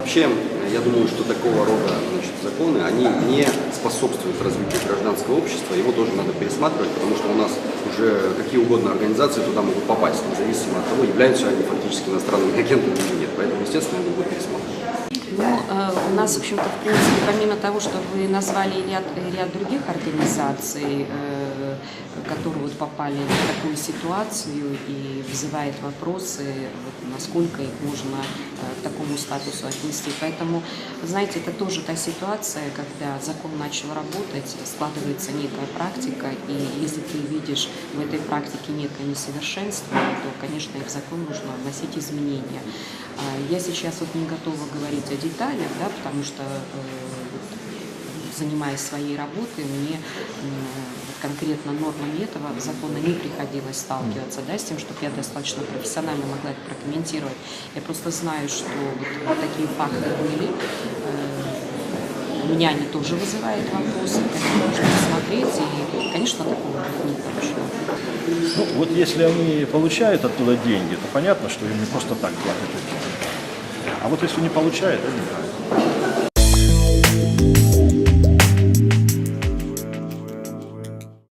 Вообще, я думаю, что такого рода законы, они не способствуют развитию гражданского общества, его тоже надо пересматривать, потому что у нас уже какие угодно организации туда могут попасть, независимо от того, являются они фактически иностранными агентами или нет. Поэтому, естественно, это будет пересмотрено. Ну, у нас, в общем-то, в принципе, помимо того, что вы назвали ряд других организаций, которые вот попали в такую ситуацию и вызывает вопросы, вот, насколько их можно к такому статусу отнести. Поэтому, знаете, это тоже та ситуация, когда закон начал работать, складывается некая практика, и если ты видишь в этой практике некое несовершенство, то, конечно, и в закон нужно вносить изменения. Я сейчас вот не готова говорить о деталях, да, потому что, занимаясь своей работой, мне конкретно нормами этого закона не приходилось сталкиваться, да, с тем, чтобы я достаточно профессионально могла это прокомментировать. Я просто знаю, что вот такие факты были. У меня они тоже вызывают вопросы, которые нужно посмотреть, и, конечно, такого не точно. Ну, вот если они получают оттуда деньги, то понятно, что им не просто так платят эти деньги. А вот если не получают, это неправильно.